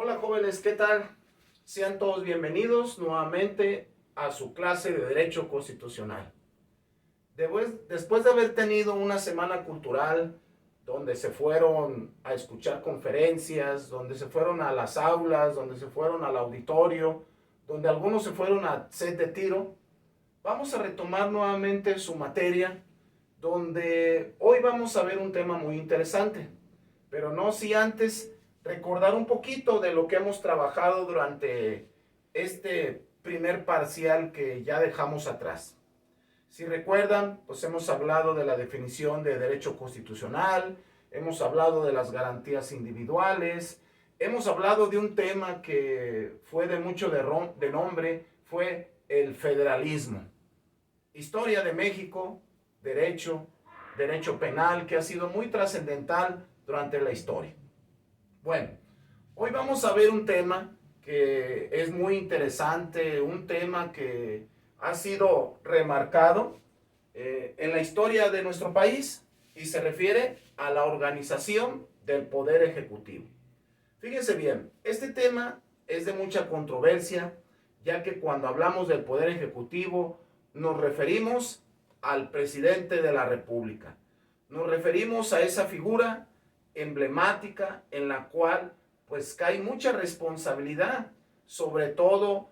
Hola jóvenes, ¿qué tal? Sean todos bienvenidos nuevamente a su clase de Derecho Constitucional. Después de haber tenido una semana cultural donde se fueron a escuchar conferencias, donde se fueron a las aulas, donde se fueron al auditorio, donde algunos se fueron a set de tiro, vamos a retomar nuevamente su materia, donde hoy vamos a ver un tema muy interesante, pero no si antes recordar un poquito de lo que hemos trabajado durante este primer parcial que ya dejamos atrás. Si recuerdan, pues hemos hablado de la definición de derecho constitucional, hemos hablado de las garantías individuales, hemos hablado de un tema que fue de mucho de nombre, fue el federalismo. Historia de México, derecho, derecho penal, que ha sido muy trascendental durante la historia. Bueno, hoy vamos a ver un tema que es muy interesante, un tema que ha sido remarcado en la historia de nuestro país y se refiere a la organización del Poder Ejecutivo. Fíjense bien, este tema es de mucha controversia, ya que cuando hablamos del Poder Ejecutivo nos referimos al presidente de la República. Nos referimos a esa figura emblemática en la cual pues cae mucha responsabilidad, sobre todo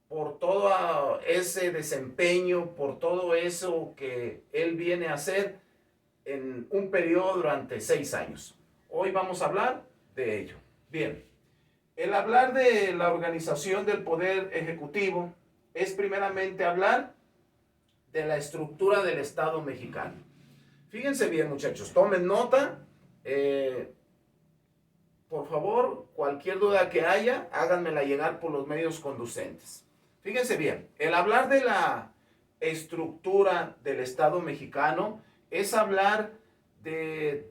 por todo ese desempeño, por todo eso que él viene a hacer en un periodo durante 6 años. Hoy vamos a hablar de ello. Bien, el hablar de la organización del Poder Ejecutivo es primeramente hablar de la estructura del Estado mexicano. Fíjense bien, muchachos, tomen nota. Por favor, cualquier duda que haya, háganmela llegar por los medios conducentes. Fíjense bien, el hablar de la estructura del Estado mexicano es hablar de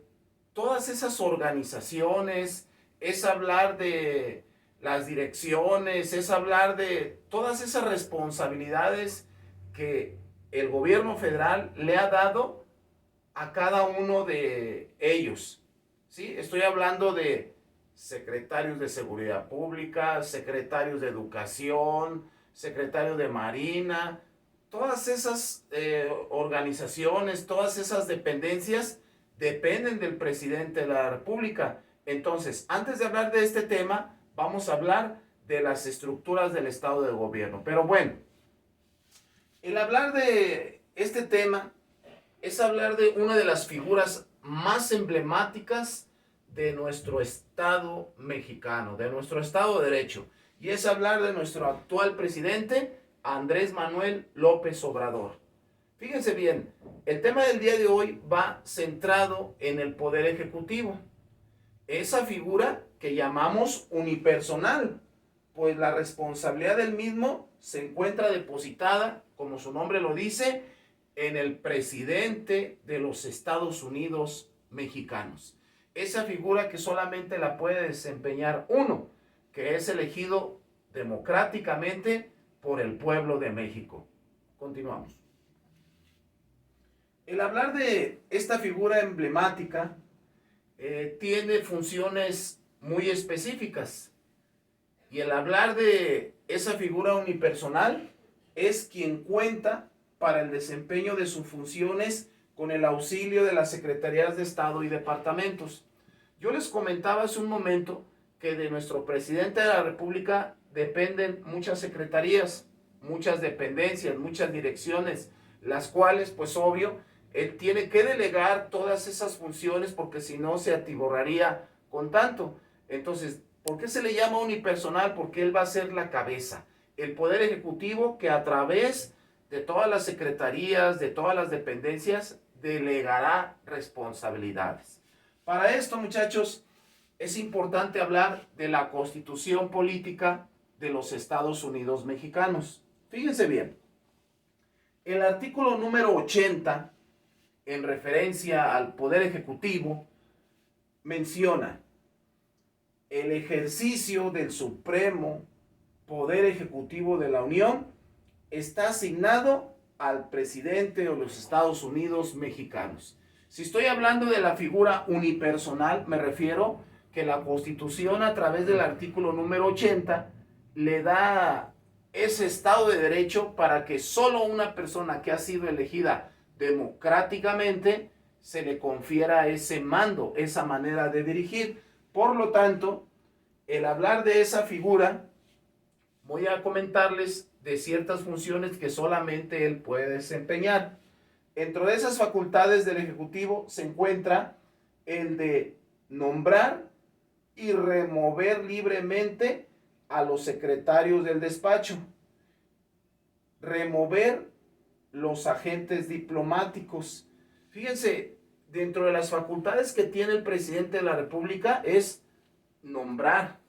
todas esas organizaciones, es hablar de las direcciones, es hablar de todas esas responsabilidades que el gobierno federal le ha dado a cada uno de ellos. ¿Sí? Estoy hablando de secretarios de Seguridad Pública, secretarios de Educación, secretario de Marina, todas esas organizaciones, todas esas dependencias dependen del presidente de la República. Entonces, antes de hablar de este tema, vamos a hablar de las estructuras del Estado de Gobierno. Pero bueno, el hablar de este tema es hablar de una de las figuras más emblemáticas de nuestro Estado mexicano, de nuestro Estado de Derecho, y es hablar de nuestro actual presidente, Andrés Manuel López Obrador. Fíjense bien, el tema del día de hoy va centrado en el Poder Ejecutivo, esa figura que llamamos unipersonal, pues la responsabilidad del mismo se encuentra depositada, como su nombre lo dice, en el presidente de los Estados Unidos mexicanos. Esa figura que solamente la puede desempeñar uno, que es elegido democráticamente por el pueblo de México. Continuamos. El hablar de esta figura emblemática tiene funciones muy específicas. Y el hablar de esa figura unipersonal es quien cuenta para el desempeño de sus funciones con el auxilio de las Secretarías de Estado y departamentos. Yo les comentaba hace un momento que de nuestro presidente de la República dependen muchas secretarías, muchas dependencias, muchas direcciones, las cuales, pues obvio, él tiene que delegar todas esas funciones porque si no se atiborraría con tanto. Entonces, ¿por qué se le llama unipersonal? Porque él va a ser la cabeza, el Poder Ejecutivo que a través de todas las secretarías, de todas las dependencias, delegará responsabilidades. Para esto, muchachos, es importante hablar de la Constitución Política de los Estados Unidos Mexicanos. Fíjense bien, el artículo número 80, en referencia al Poder Ejecutivo, menciona el ejercicio del Supremo Poder Ejecutivo de la Unión está asignado al presidente de los Estados Unidos mexicanos. Si estoy hablando de la figura unipersonal, me refiero que la Constitución, a través del artículo número 80, le da ese Estado de Derecho para que solo una persona que ha sido elegida democráticamente se le confiera ese mando, esa manera de dirigir. Por lo tanto, el hablar de esa figura, voy a comentarles de ciertas funciones que solamente él puede desempeñar. Dentro de esas facultades del Ejecutivo se encuentra el de nombrar y remover libremente a los secretarios del despacho, remover los agentes diplomáticos. Fíjense, dentro de las facultades que tiene el presidente de la República es nombrar.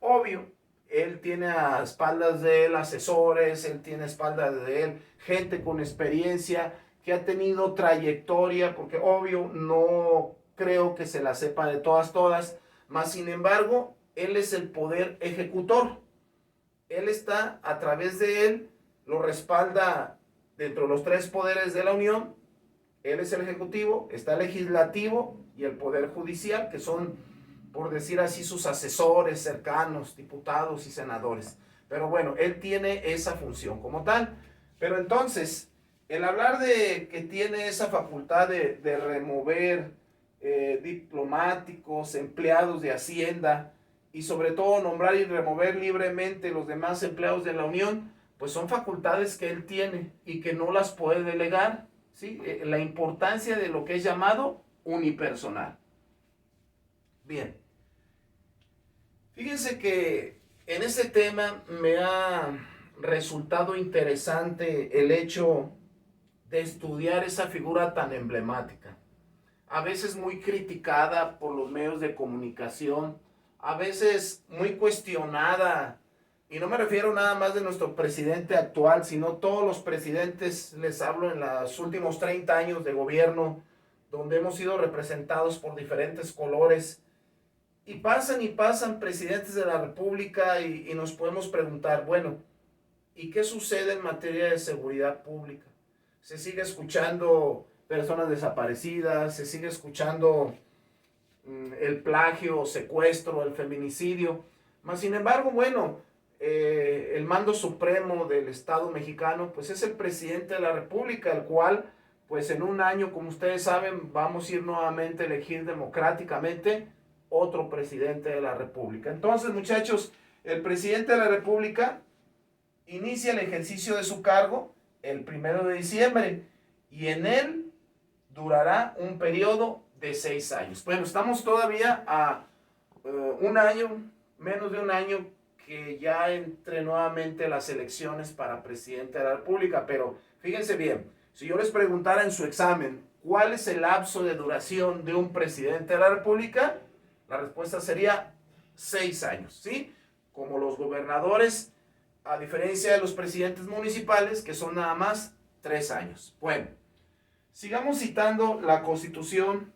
Obvio, él tiene a espaldas de él asesores, él tiene a espaldas de él gente con experiencia, que ha tenido trayectoria, porque obvio no creo que se la sepa de todas, mas sin embargo, él es el poder ejecutor. Él está, a través de él, lo respalda dentro de los tres poderes de la Unión. Él es el ejecutivo, está el legislativo y el poder judicial, que son, por decir así, sus asesores cercanos, diputados y senadores. Pero bueno, él tiene esa función como tal. Pero entonces, el hablar de que tiene esa facultad de remover diplomáticos, empleados de Hacienda y sobre todo nombrar y remover libremente los demás empleados de la Unión, pues son facultades que él tiene y que no las puede delegar, ¿sí? La importancia de lo que es llamado unipersonal. Bien, fíjense que en este tema me ha resultado interesante el hecho de estudiar esa figura tan emblemática, a veces muy criticada por los medios de comunicación, a veces muy cuestionada, y no me refiero nada más de nuestro presidente actual, sino todos los presidentes, les hablo en los últimos 30 años de gobierno, donde hemos sido representados por diferentes colores, y pasan presidentes de la República y nos podemos preguntar, bueno, ¿y qué sucede en materia de seguridad pública? Se sigue escuchando personas desaparecidas, se sigue escuchando el plagio, secuestro, el feminicidio. Mas, sin embargo, bueno, el mando supremo del Estado mexicano, pues es el presidente de la República, el cual, pues en un año, como ustedes saben, vamos a ir nuevamente a elegir democráticamente otro presidente de la República. Entonces, muchachos, el presidente de la República inicia el ejercicio de su cargo el 1 de diciembre y en él durará un periodo de 6 años. Bueno, estamos todavía a un año, menos de un año, que ya entre nuevamente las elecciones para presidente de la República, pero fíjense bien, si yo les preguntara en su examen, ¿cuál es el lapso de duración de un presidente de la República? La respuesta sería 6 años, ¿sí? Como los gobernadores, a diferencia de los presidentes municipales, que son nada más 3 años. Bueno, sigamos citando la Constitución,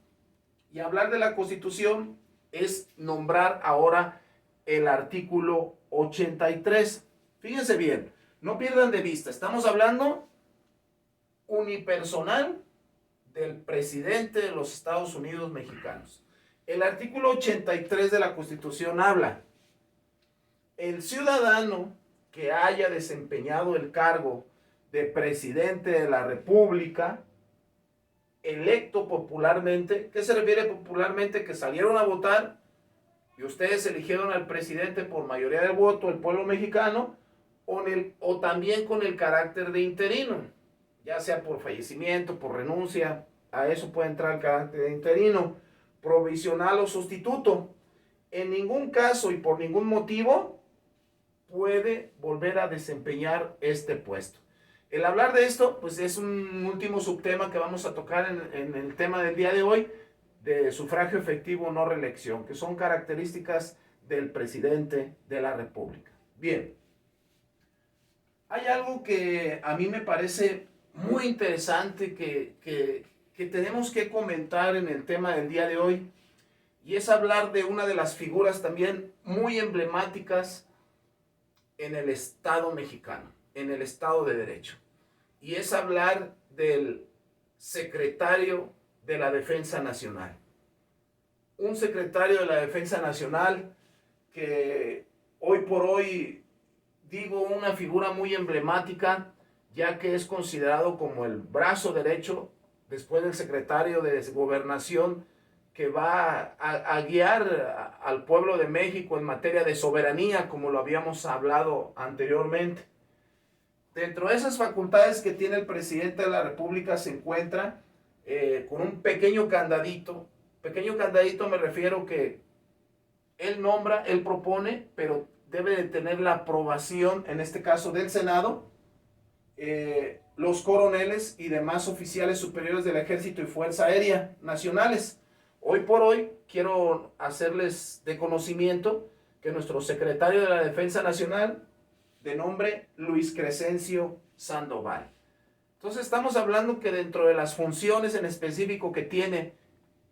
y hablar de la Constitución es nombrar ahora el artículo 83. Fíjense bien, no pierdan de vista, estamos hablando unipersonal del presidente de los Estados Unidos mexicanos. El artículo 83 de la Constitución habla: el ciudadano que haya desempeñado el cargo de presidente de la República, electo popularmente. ¿Qué se refiere popularmente? Que salieron a votar y ustedes eligieron al presidente por mayoría del voto, el pueblo mexicano, o también con el carácter de interino, ya sea por fallecimiento, por renuncia, a eso puede entrar el carácter de interino, provisional o sustituto. En ningún caso y por ningún motivo puede volver a desempeñar este puesto. El hablar de esto, pues es un último subtema que vamos a tocar en el tema del día de hoy, de sufragio efectivo o no reelección, que son características del presidente de la República. Bien, hay algo que a mí me parece muy interesante que tenemos que comentar en el tema del día de hoy, y es hablar de una de las figuras también muy emblemáticas en el Estado mexicano, en el Estado de Derecho, y es hablar del secretario de la Defensa Nacional. un secretario de la Defensa Nacional que hoy por hoy digo una figura muy emblemática, ya que es considerado como el brazo derecho después del secretario de Gobernación que va a guiar al pueblo de México en materia de soberanía, como lo habíamos hablado anteriormente. Dentro de esas facultades que tiene el presidente de la República se encuentra con un pequeño candadito. Pequeño candadito me refiero que él nombra, él propone, pero debe de tener la aprobación, en este caso del Senado, los coroneles y demás oficiales superiores del Ejército y Fuerza Aérea Nacionales. Hoy por hoy quiero hacerles de conocimiento que nuestro secretario de la Defensa Nacional, de nombre Luis Crescencio Sandoval. Entonces estamos hablando que dentro de las funciones en específico que tiene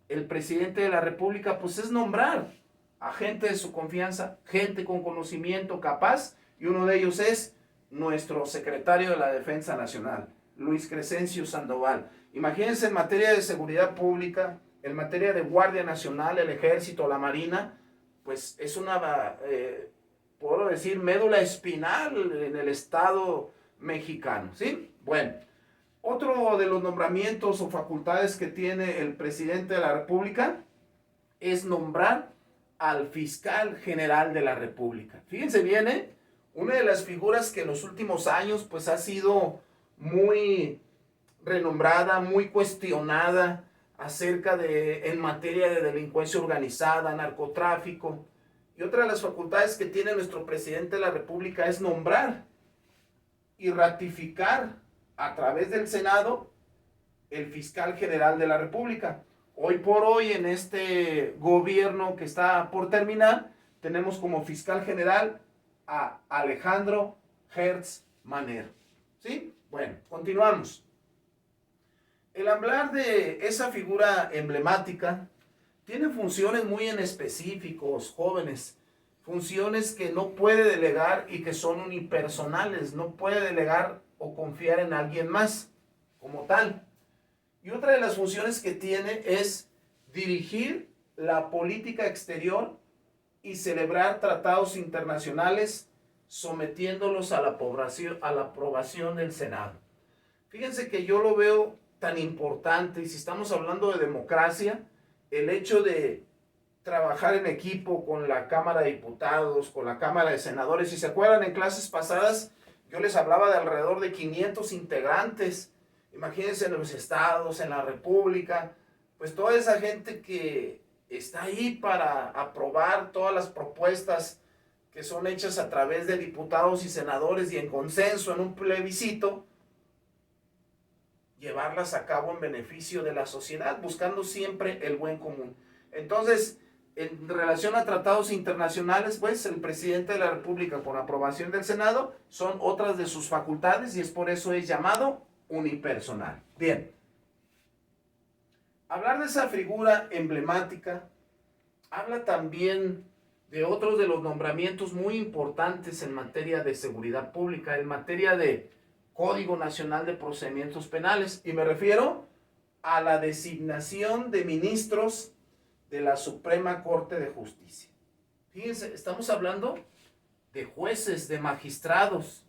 el presidente de la República, pues es nombrar a gente de su confianza, gente con conocimiento capaz, y uno de ellos es nuestro secretario de la Defensa Nacional, Luis Crescencio Sandoval. Imagínense en materia de seguridad pública, en materia de Guardia Nacional, el Ejército, la Marina, pues es una, puedo decir, médula espinal en el Estado mexicano, ¿sí? Bueno, otro de los nombramientos o facultades que tiene el presidente de la República es nombrar al fiscal general de la República. Fíjense bien, una de las figuras que en los últimos años pues ha sido muy renombrada, muy cuestionada acerca de, en materia de delincuencia organizada, narcotráfico. Y otra de las facultades que tiene nuestro presidente de la República es nombrar y ratificar a través del Senado el fiscal general de la República. Hoy por hoy, en este gobierno que está por terminar, tenemos como fiscal general a Alejandro Gertz Manero. ¿Sí? Bueno, continuamos. El hablar de esa figura emblemática tiene funciones muy en específicos, jóvenes. Funciones que no puede delegar y que son unipersonales. No puede delegar o confiar en alguien más como tal. Y otra de las funciones que tiene es dirigir la política exterior y celebrar tratados internacionales sometiéndolos a la aprobación del Senado. Fíjense que yo lo veo tan importante, y si estamos hablando de democracia, el hecho de trabajar en equipo con la Cámara de Diputados, con la Cámara de Senadores. Si se acuerdan, en clases pasadas yo les hablaba de alrededor de 500 integrantes. Imagínense en los estados, en la República, pues toda esa gente que está ahí para aprobar todas las propuestas que son hechas a través de diputados y senadores y en consenso en un plebiscito, llevarlas a cabo en beneficio de la sociedad, buscando siempre el buen común. Entonces, en relación a tratados internacionales, pues el presidente de la República, con aprobación del Senado, son otras de sus facultades y es por eso es llamado unipersonal. Bien, hablar de esa figura emblemática habla también de otros de los nombramientos muy importantes en materia de seguridad pública, en materia de Código Nacional de Procedimientos Penales, y me refiero a la designación de ministros de la Suprema Corte de Justicia. Fíjense, estamos hablando de jueces, de magistrados,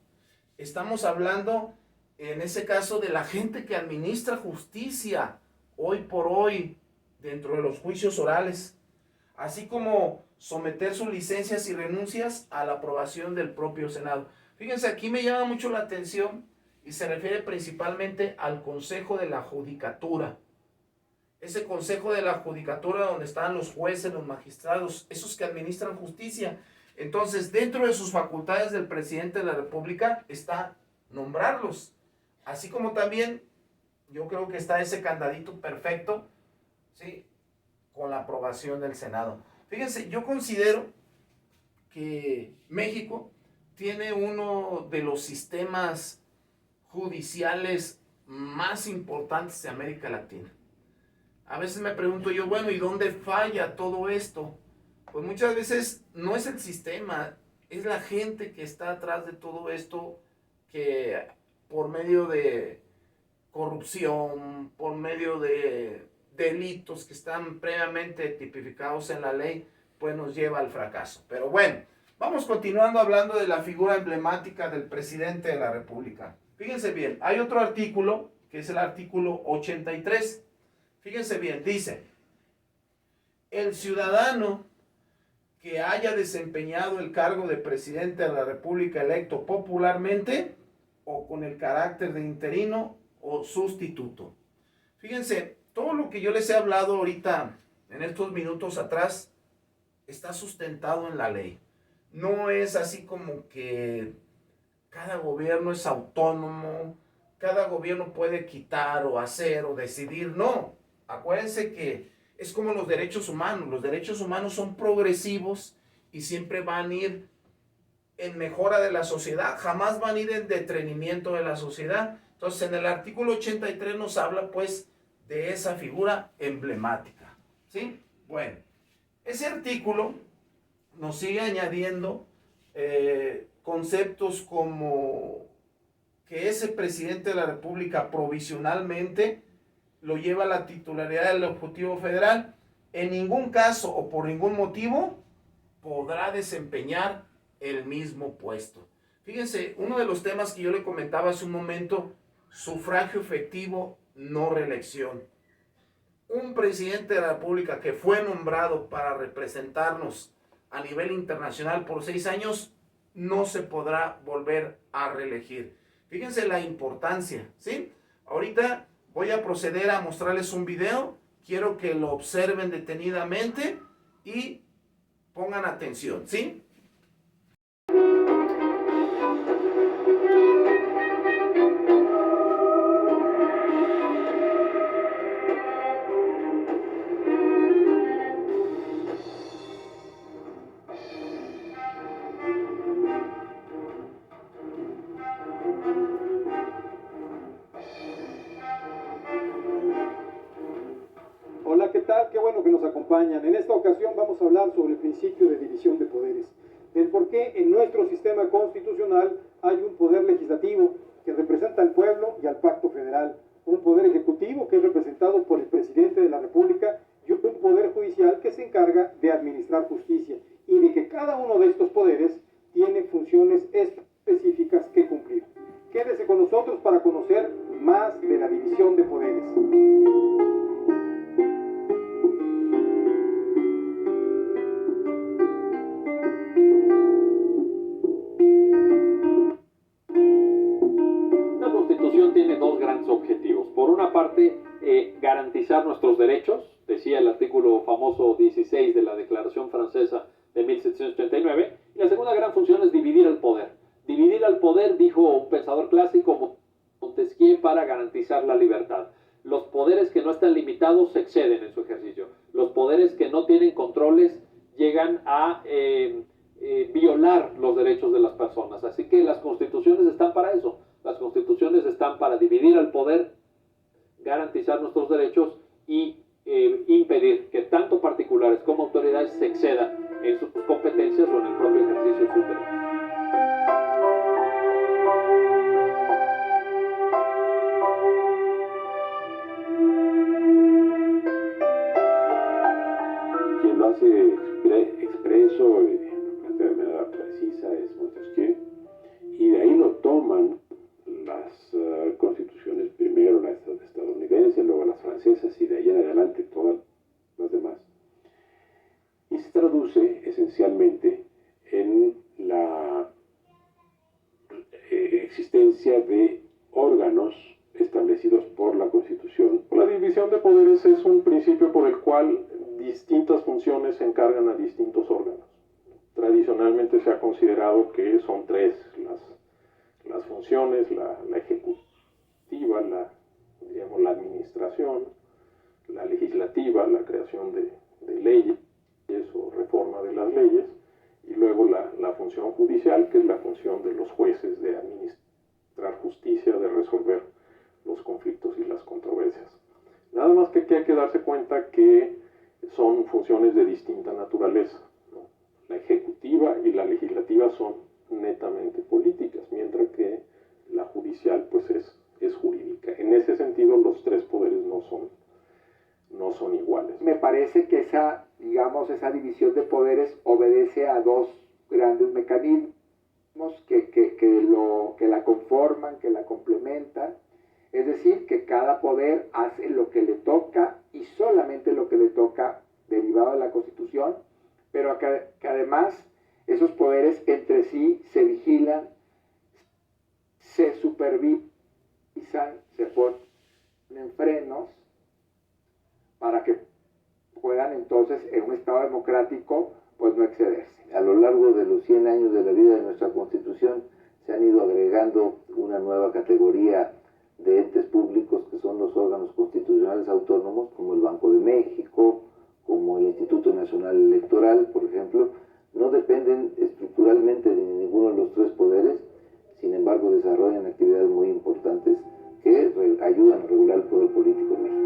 estamos hablando en ese caso de la gente que administra justicia hoy por hoy dentro de los juicios orales, así como someter sus licencias y renuncias a la aprobación del propio Senado. Fíjense, aquí me llama mucho la atención y se refiere principalmente al Consejo de la Judicatura. Ese Consejo de la Judicatura donde están los jueces, los magistrados, esos que administran justicia. Entonces, dentro de sus facultades del presidente de la República está nombrarlos. Así como también yo creo que está ese candadito perfecto, ¿sí?, con la aprobación del Senado. Fíjense, yo considero que México tiene uno de los sistemas judiciales más importantes de América Latina. A veces me pregunto yo, bueno, ¿y dónde falla todo esto? Pues muchas veces no es el sistema, es la gente que está atrás de todo esto, que por medio de corrupción, por medio de delitos que están previamente tipificados en la ley, pues nos lleva al fracaso. Pero bueno, vamos continuando hablando de la figura emblemática del presidente de la República. Fíjense bien, hay otro artículo, que es el artículo 83. Fíjense bien, dice: el ciudadano que haya desempeñado el cargo de presidente de la República electo popularmente o con el carácter de interino o sustituto. Fíjense, todo lo que yo les he hablado ahorita, en estos minutos atrás, está sustentado en la ley. No es así como que cada gobierno es autónomo, cada gobierno puede quitar o hacer o decidir. No, acuérdense que es como los derechos humanos. Los derechos humanos son progresivos y siempre van a ir en mejora de la sociedad, jamás van a ir en detrimento de la sociedad. Entonces, en el artículo 83 nos habla pues de esa figura emblemática, ¿sí? Bueno, ese artículo nos sigue añadiendo conceptos como que ese presidente de la República provisionalmente lo lleva a la titularidad del Ejecutivo Federal. En ningún caso o por ningún motivo podrá desempeñar el mismo puesto. Fíjense, uno de los temas que yo le comentaba hace un momento: sufragio efectivo, no reelección. Un presidente de la República que fue nombrado para representarnos a nivel internacional por 6 años no se podrá volver a reelegir. Fíjense la importancia, ¿sí? Ahorita voy a proceder a mostrarles un video. Quiero que lo observen detenidamente y pongan atención, ¿sí? Hola, ¿qué tal? Qué bueno que nos acompañan. En esta ocasión vamos a hablar sobre el principio de división de poderes, el por qué en nuestro sistema constitucional hay un poder legislativo que representa al pueblo y al pacto federal, un poder ejecutivo que es representado por el presidente de la República y un poder judicial que se encarga de administrar justicia, y de que cada uno de estos poderes tiene funciones específicas que cumplir. Quédese con nosotros para conocer más de la división de poderes. La Constitución tiene dos grandes objetivos. Por una parte, garantizar nuestros derechos, decía el artículo famoso 16 de la Declaración Francesa de 1789, y la segunda gran función es dividir el poder. Dividir al poder, dijo un pensador clásico, Montesquieu, para garantizar la libertad. Los poderes que no están limitados se exceden en su ejercicio. Los poderes que no tienen controles llegan a violar los derechos de las personas. Así que las constituciones están para eso. Las constituciones están para dividir al poder, garantizar nuestros derechos y impedir que tanto particulares como autoridades se excedan en sus competencias o en el propio ejercicio de sus derechos. Quien lo hace expreso y de manera precisa es Montesquieu, y de ahí lo toman las constituciones, primero la estadounidense, luego las francesas y de ahí en adelante todas las demás. Y se traduce esencialmente en la existencia de órganos establecidos por la Constitución. La división de poderes es un principio por el cual distintas funciones se encargan a distintos órganos. Tradicionalmente se ha considerado que son tres las funciones: la ejecutiva, la administración, la legislativa, la creación de leyes o reforma de las leyes, y luego la función judicial, que es la función de los jueces de administrar justicia, de resolver los conflictos y las controversias. Nada más que hay que darse cuenta que son funciones de distinta naturaleza, ¿no? La ejecutiva y la legislativa son netamente políticas, mientras que la judicial pues es jurídica. En ese sentido, los tres poderes no no son iguales. Me parece que esa división de poderes obedece a dos grandes mecanismos que la conforman, que la complementan. Es decir, que cada poder hace lo que le toca y solamente lo que le toca derivado de la Constitución, pero que además esos poderes entre sí se vigilan, se supervisan, se ponen frenos para que puedan entonces en un Estado democrático pues no excederse. A lo largo de los 100 años de la vida de nuestra Constitución se han ido agregando una nueva categoría de entes públicos que son los órganos constitucionales autónomos, como el Banco de México, como el Instituto Nacional Electoral, por ejemplo. No dependen estructuralmente de ninguno de los tres poderes, sin embargo desarrollan actividades muy importantes que ayudan a regular el poder político en México.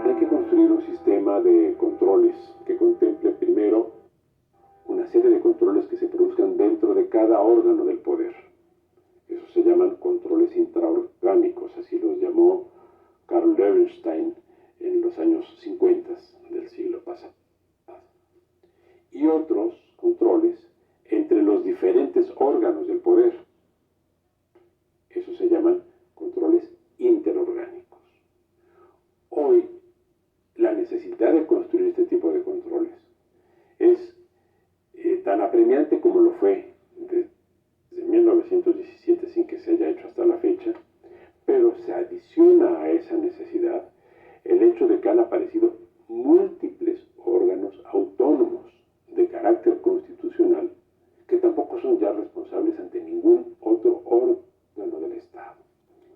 Hay que construir un sistema de controles que contemple primero una serie de controles que se produzcan dentro de cada órgano del poder. Eso se llaman controles intraorgánicos, así los llamó Karl Loewenstein en los años 50 del siglo pasado. Y otros controles entre los diferentes órganos del poder. Eso se llaman controles interorgánicos. Hoy, la necesidad de construir este tipo de controles es tan apremiante como lo fue desde 1917 sin que se haya hecho hasta la fecha, pero se adiciona a esa necesidad el hecho de que han aparecido múltiples órganos autónomos de carácter constitucional que tampoco son ya responsables ante ningún otro órgano del Estado.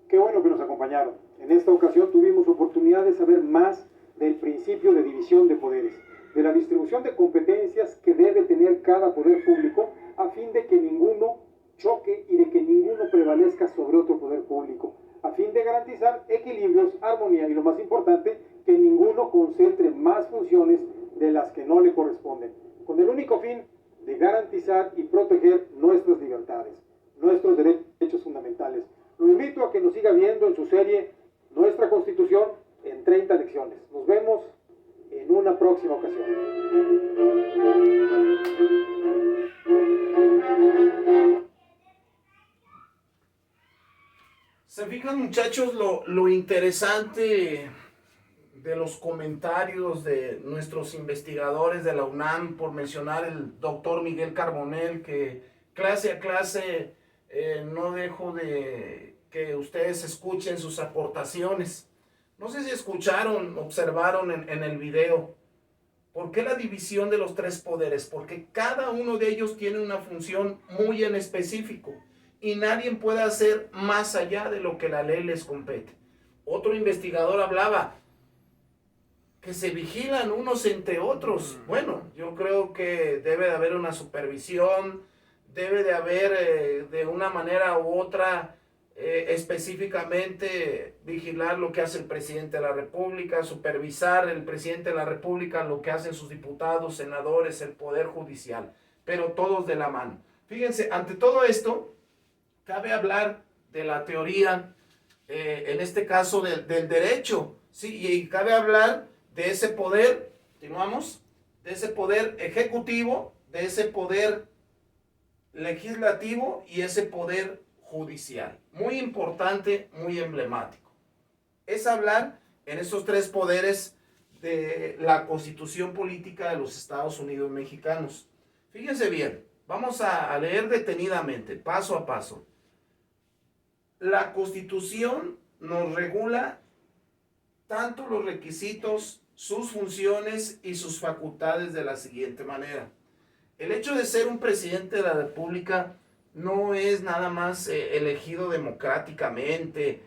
Qué bueno que nos acompañaron. En esta ocasión tuvimos oportunidad de saber más del principio de división de poderes, de la distribución de competencias que debe tener cada poder público a fin de que ninguno choque y de que ninguno prevalezca sobre otro poder público, a fin de garantizar equilibrios, armonía y lo más importante, que ninguno concentre más funciones de las que no le corresponden, con el único fin de garantizar y proteger nuestras libertades, nuestros derechos fundamentales. Lo invito a que nos siga viendo en su serie Nuestra Constitución en 30 lecciones. Nos vemos en una próxima ocasión. ¿Se fijan, muchachos, lo interesante de los comentarios de nuestros investigadores de la UNAM, por mencionar el doctor Miguel Carbonell, que clase a clase no dejo de que ustedes escuchen sus aportaciones? No sé si escucharon, observaron en el video. ¿Por qué la división de los tres poderes? Porque cada uno de ellos tiene una función muy en específico y nadie puede hacer más allá de lo que la ley les compete. Otro investigador hablaba que se vigilan unos entre otros. Bueno, yo creo que debe de haber una supervisión, debe de haber de una manera u otra específicamente vigilar lo que hace el presidente de la República, supervisar el presidente de la República lo que hacen sus diputados, senadores, el Poder Judicial, pero todos de la mano. Fíjense, ante todo esto, cabe hablar de la teoría, en este caso del derecho, ¿sí? Y cabe hablar de ese poder, continuamos, de ese poder ejecutivo, de ese poder legislativo y ese poder judicial. Muy importante, muy emblemático. Es hablar en esos tres poderes de la Constitución Política de los Estados Unidos Mexicanos. Fíjense bien, vamos a leer detenidamente, paso a paso. La Constitución nos regula tanto los requisitos, sus funciones y sus facultades de la siguiente manera. El hecho de ser un presidente de la República no es nada más elegido democráticamente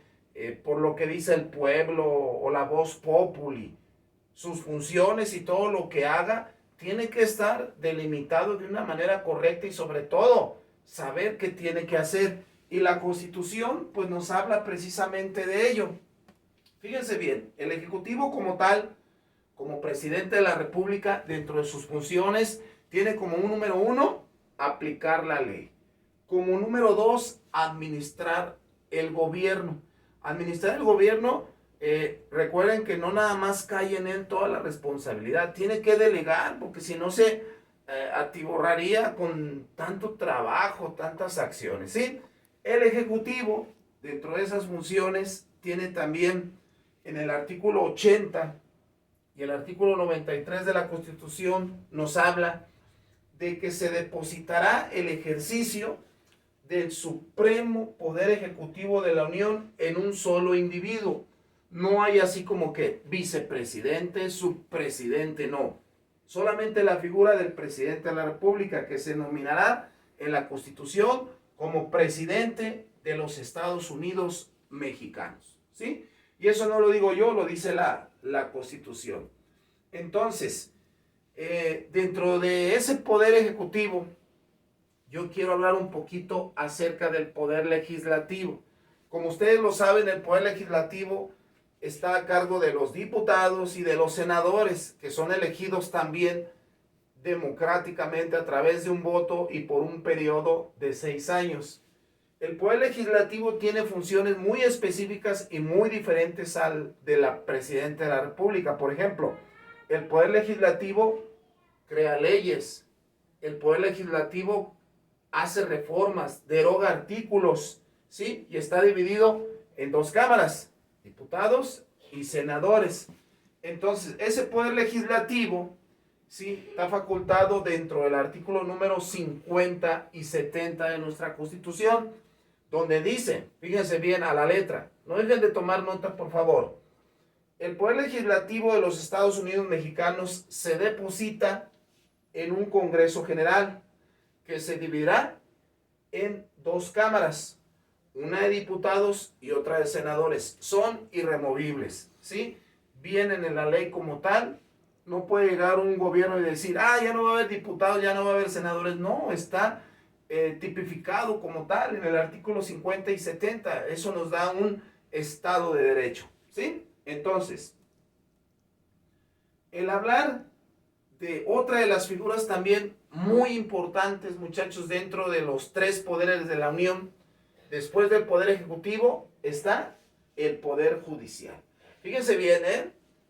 por lo que dice el pueblo o la voz populi. Sus funciones y todo lo que haga tiene que estar delimitado de una manera correcta y sobre todo saber qué tiene que hacer. Y la Constitución pues nos habla precisamente de ello. Fíjense bien, el Ejecutivo como tal, como presidente de la República, dentro de sus funciones, tiene como un número 1 aplicar la ley. Como número 2, administrar el gobierno. Administrar el gobierno, recuerden que no nada más cae en él toda la responsabilidad, tiene que delegar, porque si no se atiborraría con tanto trabajo, tantas acciones, ¿sí? El Ejecutivo, dentro de esas funciones, tiene también en el artículo 80 y el artículo 93 de la Constitución, nos habla de que se depositará el ejercicio del supremo poder ejecutivo de la Unión en un solo individuo. No hay así como que vicepresidente, subpresidente, no. Solamente la figura del presidente de la República, que se nominará en la Constitución como presidente de los Estados Unidos mexicanos, ¿sí? Y eso no lo digo yo, lo dice la Constitución. Entonces, dentro de ese poder ejecutivo, yo quiero hablar un poquito acerca del poder legislativo. Como ustedes lo saben, el poder legislativo está a cargo de los diputados y de los senadores, que son elegidos también democráticamente a través de un voto y por un periodo de 6 años. El poder legislativo tiene funciones muy específicas y muy diferentes al de la presidenta de la República. Por ejemplo, el poder legislativo crea leyes, el poder legislativo hace reformas, deroga artículos, ¿sí? Y está dividido en 2 cámaras, diputados y senadores. Entonces, ese poder legislativo, ¿sí?, está facultado dentro del artículo número 50 y 70 de nuestra Constitución, donde dice, fíjense bien a la letra, no dejen de tomar nota, por favor. El poder legislativo de los Estados Unidos mexicanos se deposita en un Congreso General que se dividirá en 2 cámaras, una de diputados y otra de senadores. Son irremovibles, ¿sí? Vienen en la ley como tal. No puede llegar un gobierno y decir, ya no va a haber diputados, ya no va a haber senadores. No, está tipificado como tal en el artículo 50 y 70. Eso nos da un Estado de Derecho, ¿sí? Entonces, el hablar de otra de las figuras también muy importantes, muchachos, dentro de los 3 poderes de la Unión, después del poder ejecutivo, está el poder judicial. Fíjense bien,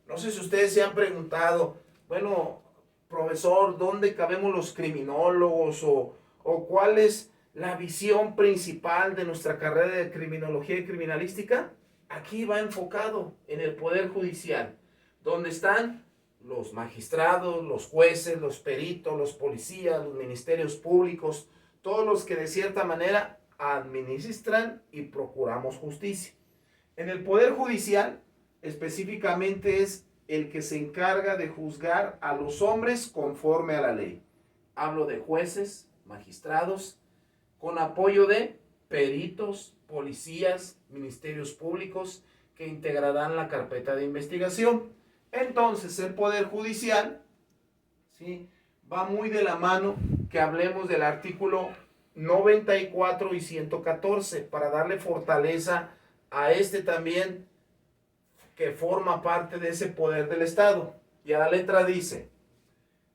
no sé si ustedes se han preguntado, bueno, profesor, ¿dónde cabemos los criminólogos? ¿O cuál es la visión principal de nuestra carrera de criminología y criminalística? Aquí va enfocado en el poder judicial, donde están los magistrados, los jueces, los peritos, los policías, los ministerios públicos, todos los que de cierta manera administran y procuramos justicia. En el poder judicial, específicamente es el que se encarga de juzgar a los hombres conforme a la ley. Hablo de jueces, magistrados, con apoyo de peritos, policías, ministerios públicos que integrarán la carpeta de investigación. Entonces, el poder judicial, ¿sí?, va muy de la mano que hablemos del artículo 94 y 114 para darle fortaleza a este también que forma parte de ese poder del Estado. Y a la letra dice,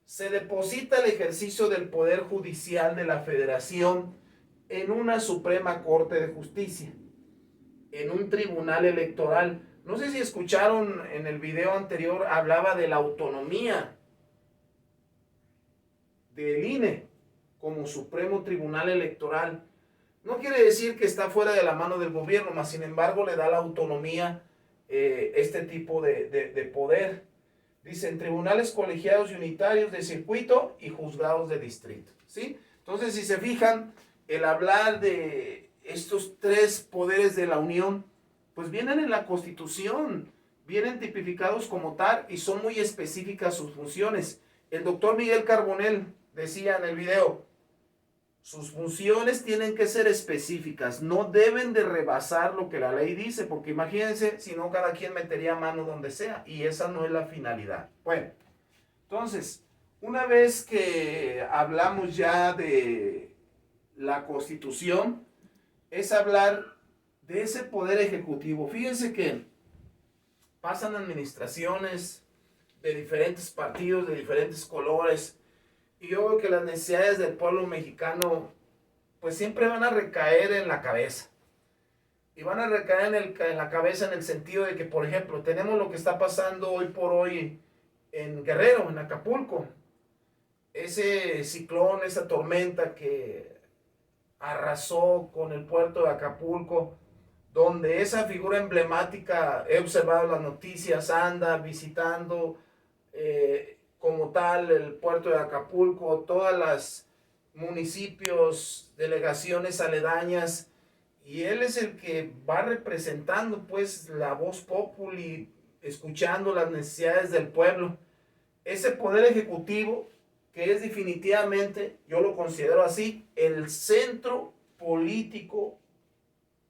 se deposita el ejercicio del poder judicial de la Federación en una Suprema Corte de Justicia, en un tribunal electoral. No sé si escucharon en el video anterior, hablaba de la autonomía del INE como Supremo Tribunal Electoral. No quiere decir que está fuera de la mano del gobierno, mas sin embargo le da la autonomía este tipo de poder. Dicen tribunales colegiados y unitarios de circuito y juzgados de distrito, ¿sí? Entonces, si se fijan, el hablar de estos 3 poderes de la Unión, pues vienen en la Constitución, vienen tipificados como tal y son muy específicas sus funciones. El doctor Miguel Carbonell decía en el video, sus funciones tienen que ser específicas, no deben de rebasar lo que la ley dice, porque imagínense, si no cada quien metería mano donde sea, y esa no es la finalidad. Bueno, entonces, una vez que hablamos ya de la Constitución, es hablar de ese poder ejecutivo. Fíjense que pasan administraciones de diferentes partidos, de diferentes colores, Y yo veo que las necesidades del pueblo mexicano pues siempre van a recaer en la cabeza. Y van a recaer en la cabeza en el sentido de que, por ejemplo, tenemos lo que está pasando hoy por hoy en Guerrero, en Acapulco. Ese ciclón, esa tormenta que arrasó con el puerto de Acapulco, donde esa figura emblemática, he observado las noticias, anda visitando como tal el puerto de Acapulco, todas las municipios, delegaciones aledañas, y él es el que va representando pues la voz populi, escuchando las necesidades del pueblo. Ese poder ejecutivo que es definitivamente, yo lo considero así, el centro político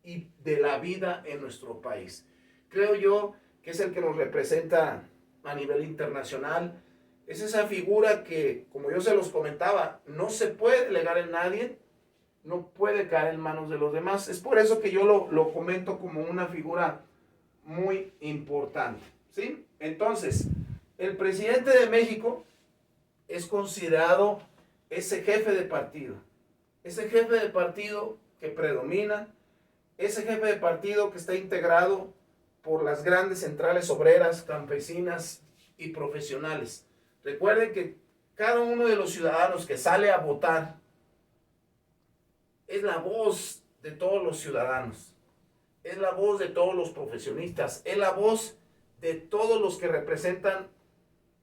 y de la vida en nuestro país. Creo yo que es el que nos representa a nivel internacional. Es esa figura que, como yo se los comentaba, no se puede delegar en nadie, no puede caer en manos de los demás. Es por eso que yo lo comento como una figura muy importante, ¿sí? Entonces, el presidente de México es considerado ese jefe de partido que predomina, ese jefe de partido que está integrado por las grandes centrales obreras, campesinas y profesionales. Recuerden que cada uno de los ciudadanos que sale a votar es la voz de todos los ciudadanos, es la voz de todos los profesionistas, es la voz de todos los que representan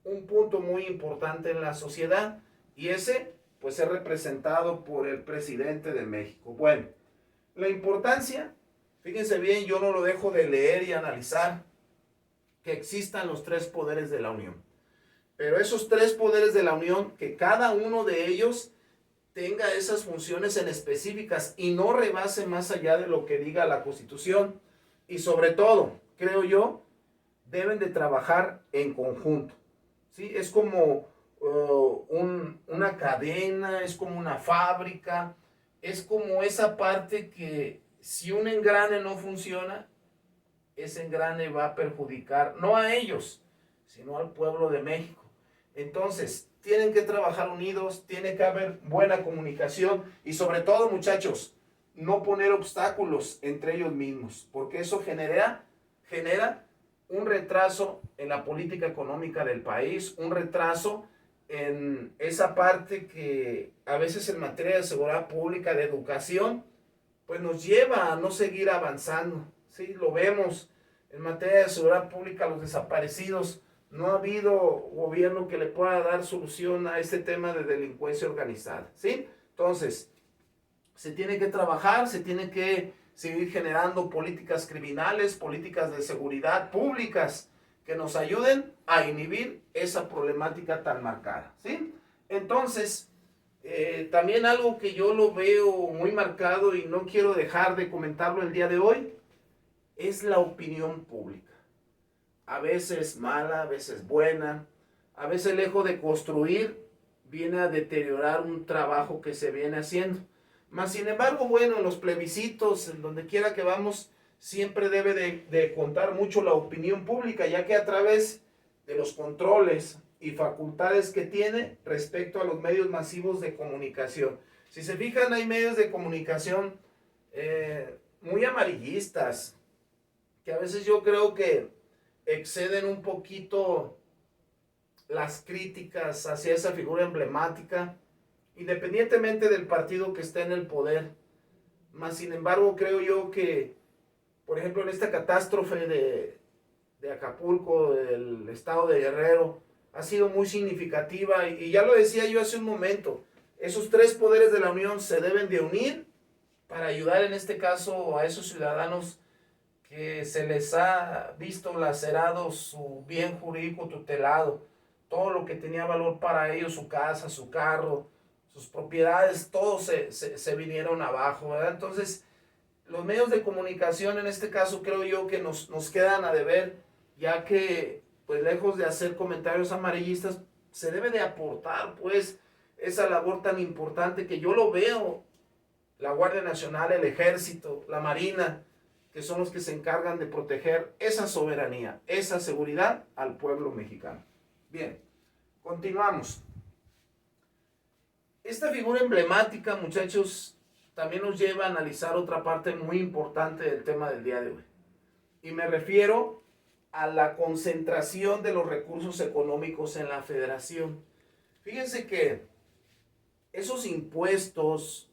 un punto muy importante en la sociedad, y ese pues es representado por el presidente de México. Bueno, la importancia, fíjense bien, yo no lo dejo de leer y analizar, que existan los tres poderes de la Unión. Pero esos tres poderes de la Unión, que cada uno de ellos tenga esas funciones en específicas y no rebase más allá de lo que diga la Constitución. Y sobre todo, creo yo, deben de trabajar en conjunto. ¿Sí? Es como una cadena, es como una fábrica, es como esa parte que si un engrane no funciona, ese engrane va a perjudicar no a ellos, sino al pueblo de México. Entonces, tienen que trabajar unidos, tiene que haber buena comunicación y sobre todo, muchachos, no poner obstáculos entre ellos mismos, porque eso genera un retraso en la política económica del país, un retraso en esa parte que a veces en materia de seguridad pública, de educación, pues nos lleva a no seguir avanzando. Sí, lo vemos en materia de seguridad pública, los desaparecidos. No ha habido gobierno que le pueda dar solución a este tema de delincuencia organizada, ¿sí? Entonces, se tiene que trabajar, se tiene que seguir generando políticas criminales, políticas de seguridad públicas que nos ayuden a inhibir esa problemática tan marcada, ¿sí? Entonces, también algo que yo lo veo muy marcado y no quiero dejar de comentarlo el día de hoy, es la opinión pública. A veces mala, a veces buena, a veces lejos de construir, viene a deteriorar un trabajo que se viene haciendo. Mas, sin embargo, bueno, en los plebiscitos, en donde quiera que vamos, siempre debe de contar mucho la opinión pública, ya que a través de los controles y facultades que tiene respecto a los medios masivos de comunicación. Si se fijan, hay medios de comunicación muy amarillistas, que a veces yo creo que exceden un poquito las críticas hacia esa figura emblemática, independientemente del partido que esté en el poder. Mas, sin embargo, creo yo que, por ejemplo, en esta catástrofe de Acapulco, del estado de Guerrero, ha sido muy significativa, y ya lo decía yo hace un momento, esos tres poderes de la Unión se deben de unir para ayudar en este caso a esos ciudadanos que se les ha visto lacerado su bien jurídico tutelado, todo lo que tenía valor para ellos, su casa, su carro, sus propiedades, todo se vinieron abajo, ¿verdad? Entonces, los medios de comunicación en este caso creo yo que nos quedan a deber, ya que, pues lejos de hacer comentarios amarillistas, se debe de aportar, pues, esa labor tan importante que yo lo veo, la Guardia Nacional, el Ejército, la Marina, que son los que se encargan de proteger esa soberanía, esa seguridad al pueblo mexicano. Bien, continuamos. Esta figura emblemática, muchachos, también nos lleva a analizar otra parte muy importante del tema del día de hoy. Y me refiero a la concentración de los recursos económicos en la federación. Fíjense que esos impuestos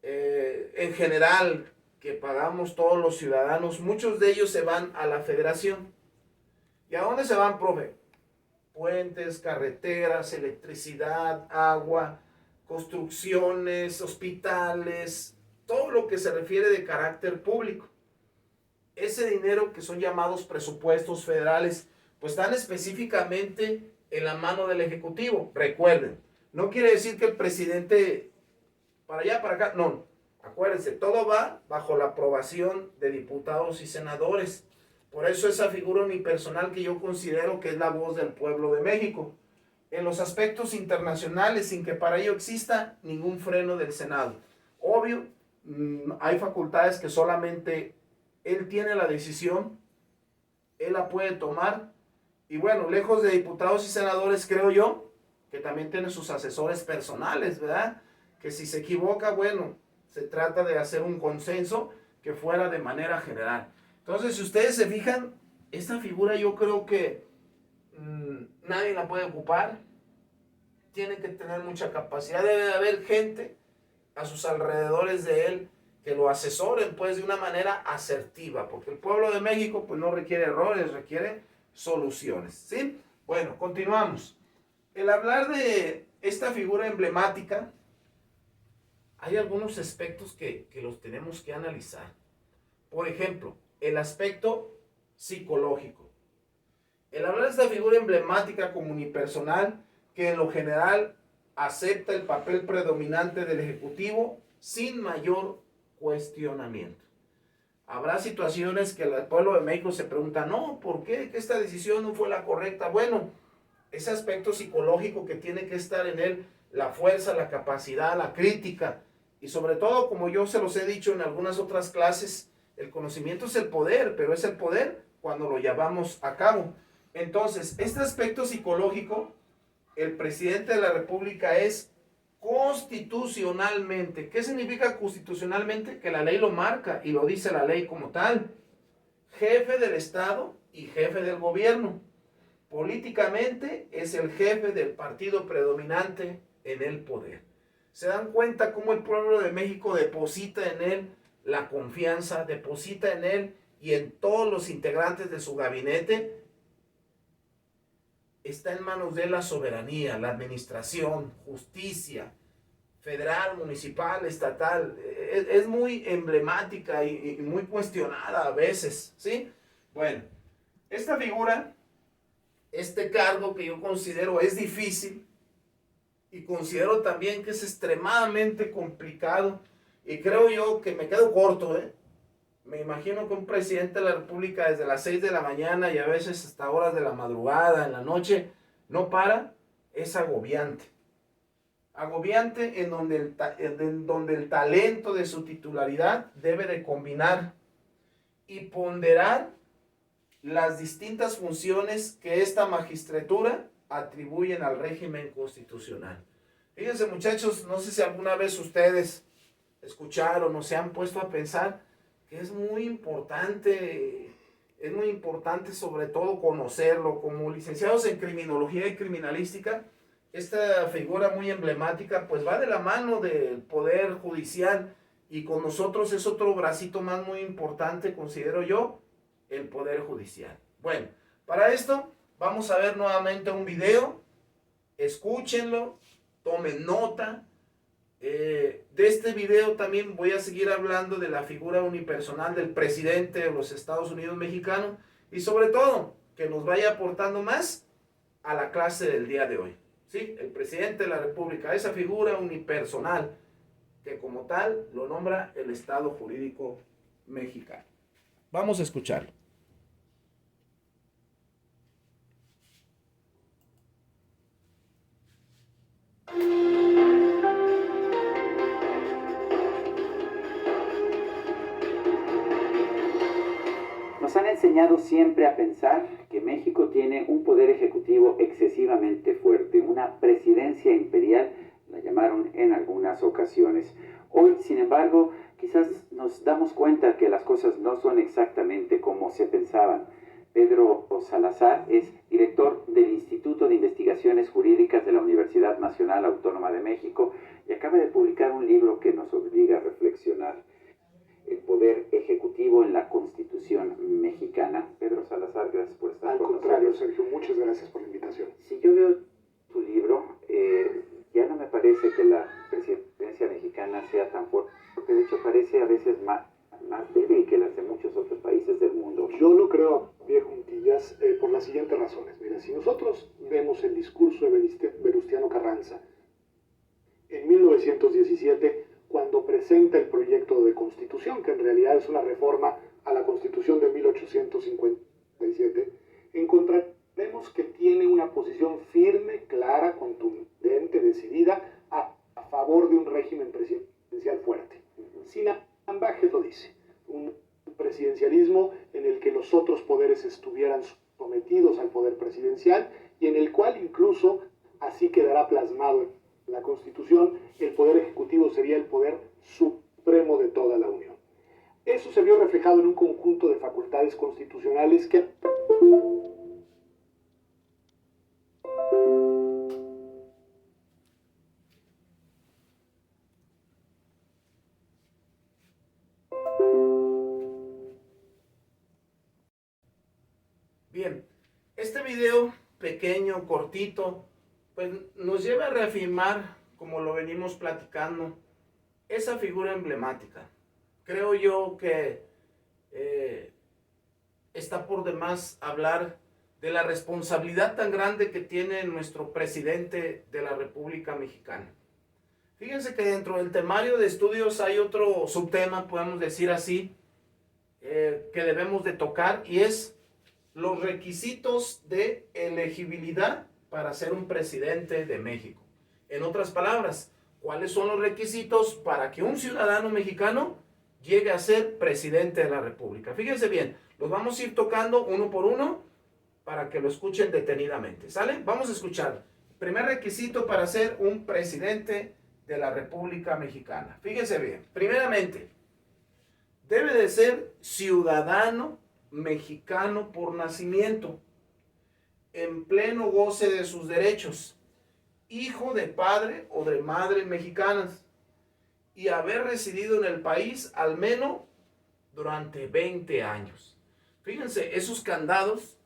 en general que pagamos todos los ciudadanos, muchos de ellos se van a la federación. ¿Y a dónde se van, profe? Puentes, carreteras, electricidad, agua, construcciones, hospitales, todo lo que se refiere de carácter público. Ese dinero que son llamados presupuestos federales, pues están específicamente en la mano del Ejecutivo. Recuerden, no quiere decir que el presidente para allá, para acá, no. Acuérdense, todo va bajo la aprobación de diputados y senadores. Por eso esa figura unipersonal que yo considero que es la voz del pueblo de México. En los aspectos internacionales, sin que para ello exista ningún freno del Senado. Obvio, hay facultades que solamente él tiene la decisión, él la puede tomar. Y bueno, lejos de diputados y senadores, creo yo, que también tiene sus asesores personales, ¿verdad? Que si se equivoca, bueno, se trata de hacer un consenso que fuera de manera general. Entonces, si ustedes se fijan, esta figura yo creo que nadie la puede ocupar. Tiene que tener mucha capacidad. Debe de haber gente a sus alrededores de él que lo asesoren pues de una manera asertiva, porque el pueblo de México pues no requiere errores, requiere soluciones, ¿sí? Bueno, continuamos. El hablar de esta figura emblemática, hay algunos aspectos que los tenemos que analizar. Por ejemplo, el aspecto psicológico. El hablar de esta figura emblemática como unipersonal, que en lo general acepta el papel predominante del Ejecutivo sin mayor cuestionamiento. Habrá situaciones que el pueblo de México se pregunta, no, ¿por qué? Que esta decisión no fue la correcta. Bueno, ese aspecto psicológico que tiene que estar en él, la fuerza, la capacidad, la crítica, y sobre todo, como yo se los he dicho en algunas otras clases, el conocimiento es el poder, pero es el poder cuando lo llevamos a cabo. Entonces, este aspecto psicológico, el presidente de la República es constitucionalmente. ¿Qué significa constitucionalmente? Que la ley lo marca y lo dice la ley como tal. Jefe del Estado y jefe del gobierno. Políticamente es el jefe del partido predominante en el poder. ¿Se dan cuenta cómo el pueblo de México deposita en él la confianza, deposita en él y en todos los integrantes de su gabinete? Está en manos de la soberanía, la administración, justicia, federal, municipal, estatal. Es muy emblemática y muy cuestionada a veces, ¿sí? Bueno, esta figura, este cargo que yo considero es difícil y considero también que es extremadamente complicado y creo yo que me quedo corto, ¿eh? Me imagino que un presidente de la República desde las 6 de la mañana y a veces hasta horas de la madrugada, en la noche, no para, es agobiante. Agobiante en donde el talento de su titularidad debe de combinar y ponderar las distintas funciones que esta magistratura atribuyen al régimen constitucional. Fíjense, muchachos, no sé si alguna vez ustedes escucharon o se han puesto a pensar que es muy importante sobre todo conocerlo. Como licenciados en criminología y criminalística, esta figura muy emblemática pues va de la mano del Poder Judicial y con nosotros es otro bracito más muy importante, considero yo, el Poder Judicial. Bueno, para esto vamos a ver nuevamente un video, escúchenlo, tomen nota. De este video también voy a seguir hablando de la figura unipersonal del presidente de los Estados Unidos mexicanos y sobre todo que nos vaya aportando más a la clase del día de hoy. ¿Sí? El presidente de la República, esa figura unipersonal que como tal lo nombra el Estado jurídico mexicano. Vamos a escucharlo. Nos han enseñado siempre a pensar que México tiene un poder ejecutivo excesivamente fuerte, una presidencia imperial, la llamaron en algunas ocasiones. Hoy, sin embargo, quizás nos damos cuenta que las cosas no son exactamente como se pensaban. Pedro Salazar es director del Instituto de Investigaciones Jurídicas de la Universidad Nacional Autónoma de México y acaba de publicar un libro que nos obliga a reflexionar: el poder ejecutivo en la Constitución mexicana. Pedro Salazar, gracias por estar con nosotros. Al contrario, Sergio, muchas gracias por la invitación. Si yo veo tu libro, ya no me parece que la presidencia mexicana sea tan fuerte, porque de hecho parece a veces más débil que las de muchos otros países del mundo. Yo lo creo, viejo Juntillas, por las siguientes razones. Mira, si nosotros vemos el discurso de Venustiano Carranza en 1917, cuando presenta el proyecto de Constitución, que en realidad es una reforma a la Constitución de 1857, encontraremos que tiene una posición firme, clara, contundente, decidida a favor de un régimen presidencial fuerte. Sin ambajes lo dice: un presidencialismo en el que los otros poderes estuvieran sometidos al poder presidencial y en el cual incluso, así quedará plasmado en la Constitución, el poder ejecutivo sería el poder supremo de toda la Unión. Eso se vio reflejado en un conjunto de facultades constitucionales que Bien, este video pequeño, cortito, pues nos lleva a reafirmar, como lo venimos platicando, esa figura emblemática. Creo yo que está por demás hablar de la responsabilidad tan grande que tiene nuestro presidente de la República Mexicana. Fíjense que dentro del temario de estudios hay otro subtema, podemos decir así, que debemos de tocar, y es los requisitos de elegibilidad para ser un presidente de México. En otras palabras, ¿cuáles son los requisitos para que un ciudadano mexicano llegue a ser presidente de la República? Fíjense bien, los vamos a ir tocando uno por uno para que lo escuchen detenidamente, ¿sale? Vamos a escuchar. Primer requisito para ser un presidente de la República Mexicana. Fíjense bien, primeramente, debe de ser ciudadano mexicano por nacimiento, en pleno goce de sus derechos, hijo de padre o de madre mexicanas, y haber residido en el país al menos durante 20 años. Fíjense, esos candados,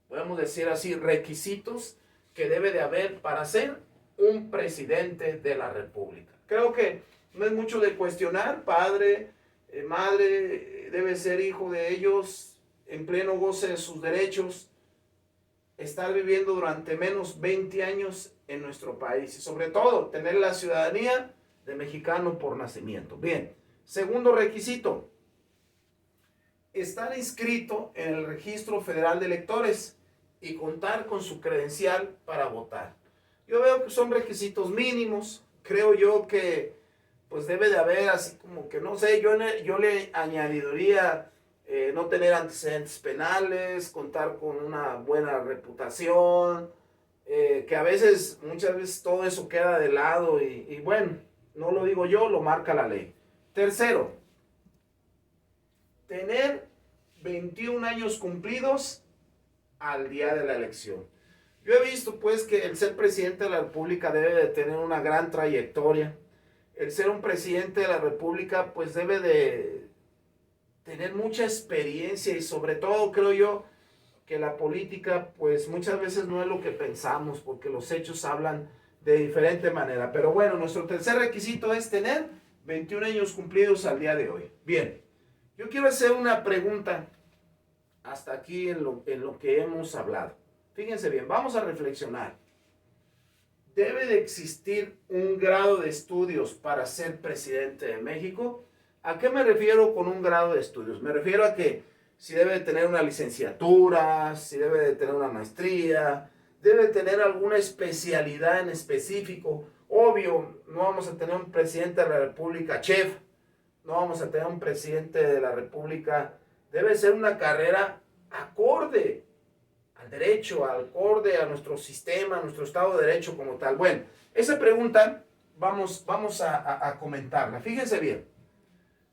podemos decir así, requisitos que debe de haber para ser un presidente de la República. Creo que no es mucho de cuestionar. Padre, madre, debe ser hijo de ellos, en pleno goce de sus derechos, estar viviendo durante menos 20 años en nuestro país y sobre todo tener la ciudadanía de mexicano por nacimiento. Bien, segundo requisito, estar inscrito en el Registro Federal de Electores y contar con su credencial para votar. Yo veo que son requisitos mínimos. Creo yo que pues debe de haber así como que, no sé, yo le añadiría no tener antecedentes penales, contar con una buena reputación, que muchas veces todo eso queda de lado y bueno, no lo digo yo, lo marca la ley. Tercero, tener 21 años cumplidos al día de la elección. Yo he visto pues que el ser presidente de la República debe de tener una gran trayectoria. El ser un presidente de la República pues debe de tener mucha experiencia y sobre todo creo yo que la política pues muchas veces no es lo que pensamos porque los hechos hablan de diferente manera. Pero bueno, nuestro tercer requisito es tener 21 años cumplidos al día de hoy. Bien, yo quiero hacer una pregunta hasta aquí en lo que hemos hablado. Fíjense bien, vamos a reflexionar. ¿Debe de existir un grado de estudios para ser presidente de México? ¿A qué me refiero con un grado de estudios? Me refiero a que si debe de tener una licenciatura, si debe de tener una maestría, debe tener alguna especialidad en específico. Obvio, no vamos a tener un presidente de la República chef, no vamos a tener un presidente de la República. Debe ser una carrera acorde al derecho, acorde a nuestro sistema, a nuestro Estado de Derecho como tal. Bueno, esa pregunta vamos a comentarla. Fíjense bien,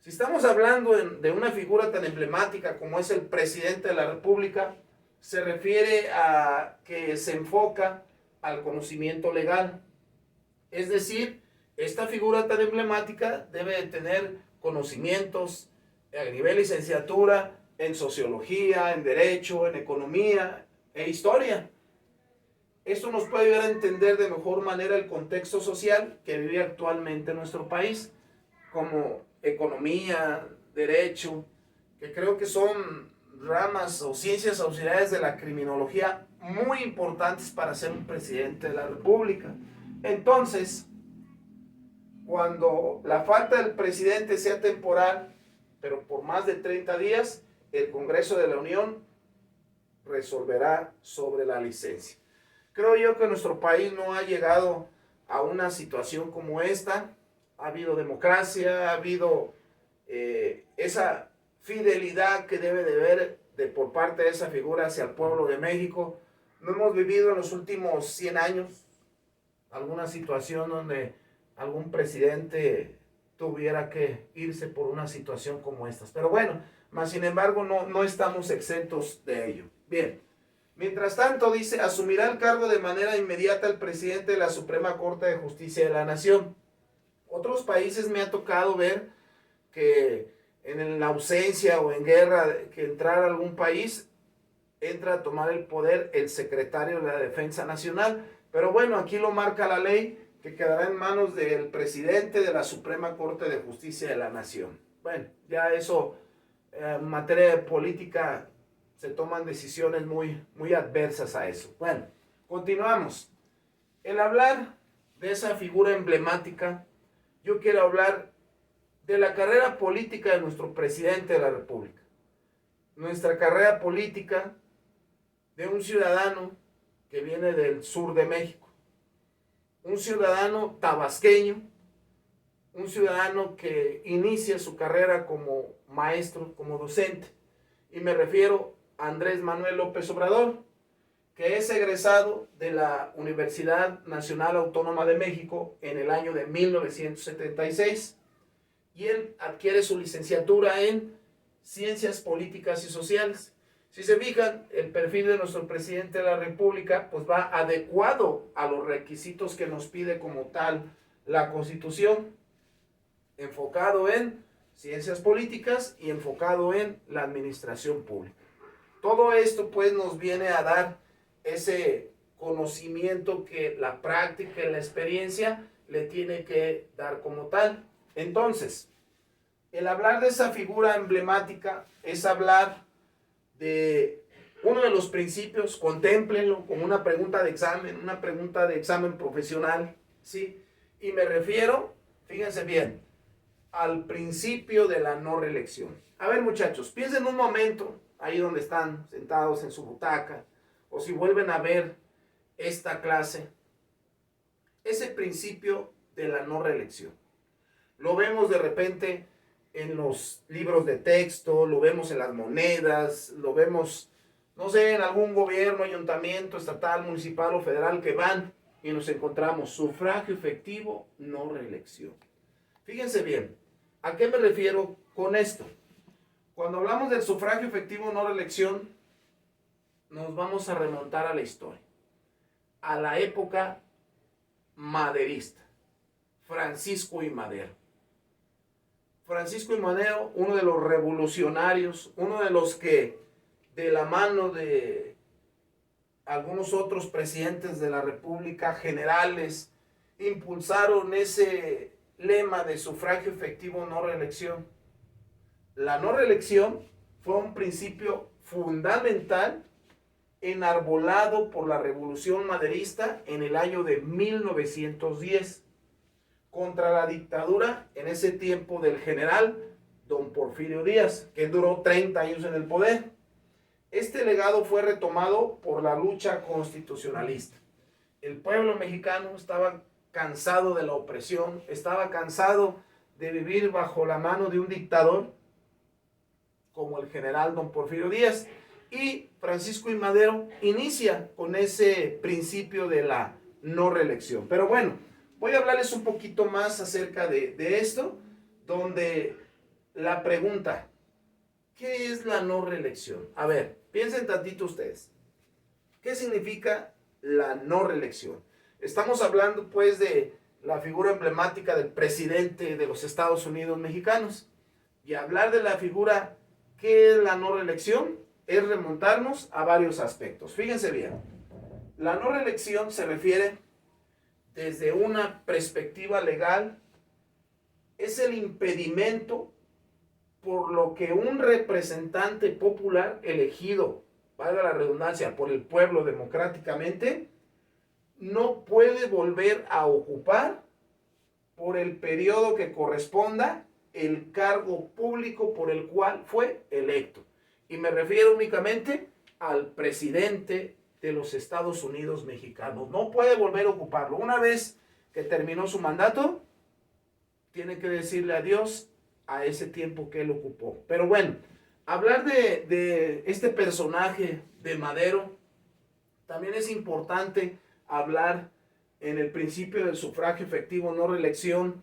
si estamos hablando de una figura tan emblemática como es el presidente de la República, se refiere a que se enfoca al conocimiento legal. Es decir, esta figura tan emblemática debe de tener conocimientos a nivel licenciatura en sociología, en derecho, en economía e historia. Esto nos puede ayudar a entender de mejor manera el contexto social que vive actualmente nuestro país, como economía, derecho, que creo que son ramas o ciencias auxiliares de la criminología muy importantes para ser un presidente de la República. Entonces, cuando la falta del presidente sea temporal, pero por más de 30 días, el Congreso de la Unión resolverá sobre la licencia. Creo yo que nuestro país no ha llegado a una situación como esta. Ha habido democracia, ha habido esa fidelidad que debe de haber por parte de esa figura hacia el pueblo de México. No hemos vivido en los últimos 100 años alguna situación donde algún presidente tuviera que irse por una situación como esta. Pero bueno, más sin embargo no estamos exentos de ello. Bien, mientras tanto dice, asumirá el cargo de manera inmediata el presidente de la Suprema Corte de Justicia de la Nación. Otros países me ha tocado ver que en la ausencia o en guerra que entrara algún país, entra a tomar el poder el secretario de la Defensa Nacional. Pero bueno, aquí lo marca la ley, que quedará en manos del presidente de la Suprema Corte de Justicia de la Nación. Bueno, ya eso, en materia de política, se toman decisiones muy adversas a eso. Bueno, continuamos. El hablar de esa figura emblemática, yo quiero hablar de la carrera política de nuestro presidente de la República. Nuestra carrera política de un ciudadano que viene del sur de México. Un ciudadano tabasqueño, un ciudadano que inicia su carrera como maestro, como docente. Y me refiero a Andrés Manuel López Obrador, que es egresado de la Universidad Nacional Autónoma de México en el año de 1976. Y él adquiere su licenciatura en Ciencias Políticas y Sociales. Si se fijan, el perfil de nuestro presidente de la República pues va adecuado a los requisitos que nos pide como tal la Constitución, enfocado en ciencias políticas y enfocado en la administración pública. Todo esto pues nos viene a dar ese conocimiento que la práctica y la experiencia le tiene que dar como tal. Entonces, el hablar de esa figura emblemática es hablar de uno de los principios, contémplenlo como una pregunta de examen profesional, ¿sí? Y me refiero, fíjense bien, al principio de la no reelección. A ver, muchachos, piensen un momento, ahí donde están sentados en su butaca, o si vuelven a ver esta clase, ese principio de la no reelección. Lo vemos de repente en los libros de texto, lo vemos en las monedas, lo vemos, no sé, en algún gobierno, ayuntamiento, estatal, municipal o federal que van y nos encontramos sufragio efectivo, no reelección. Fíjense bien, ¿a qué me refiero con esto? Cuando hablamos del sufragio efectivo, no reelección, nos vamos a remontar a la historia, a la época maderista, Francisco I. Madero. Francisco I. Madero, uno de los revolucionarios, uno de los que de la mano de algunos otros presidentes de la República, generales, impulsaron ese lema de sufragio efectivo, no reelección. La no reelección fue un principio fundamental enarbolado por la Revolución Maderista en el año de 1910. Contra la dictadura en ese tiempo del general don Porfirio Díaz, que duró 30 años en el poder. Este legado fue retomado por la lucha constitucionalista. El pueblo mexicano estaba cansado de la opresión, estaba cansado de vivir bajo la mano de un dictador como el general don Porfirio Díaz, y Francisco I. Madero inicia con ese principio de la no reelección. Pero bueno, voy a hablarles un poquito más acerca de esto, donde la pregunta, ¿qué es la no reelección? A ver, piensen tantito ustedes. ¿Qué significa la no reelección? Estamos hablando pues de la figura emblemática del presidente de los Estados Unidos mexicanos. Y hablar de la figura, ¿qué es la no reelección? Es remontarnos a varios aspectos. Fíjense bien, la no reelección se refiere desde una perspectiva legal, es el impedimento por lo que un representante popular elegido, valga la redundancia, por el pueblo democráticamente, no puede volver a ocupar por el periodo que corresponda el cargo público por el cual fue electo. Y me refiero únicamente al presidente de los Estados Unidos mexicanos. No puede volver a ocuparlo. Una vez que terminó su mandato, tiene que decirle adiós a ese tiempo que él ocupó. Pero bueno, hablar de este personaje de Madero, también es importante hablar en el principio del sufragio efectivo, no reelección,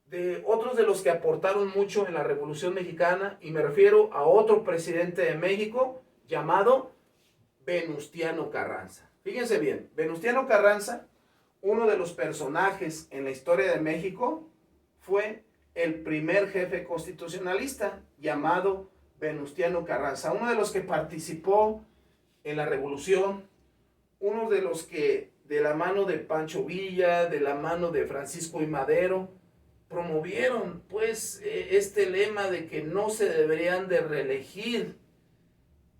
de otros de los que aportaron mucho en la Revolución Mexicana, y me refiero a otro presidente de México llamado Venustiano Carranza. Fíjense bien, Venustiano Carranza, uno de los personajes en la historia de México, fue el primer jefe constitucionalista llamado Venustiano Carranza, uno de los que participó en la Revolución, uno de los que de la mano de Pancho Villa, de la mano de Francisco I. Madero, promovieron pues este lema de que no se deberían de reelegir,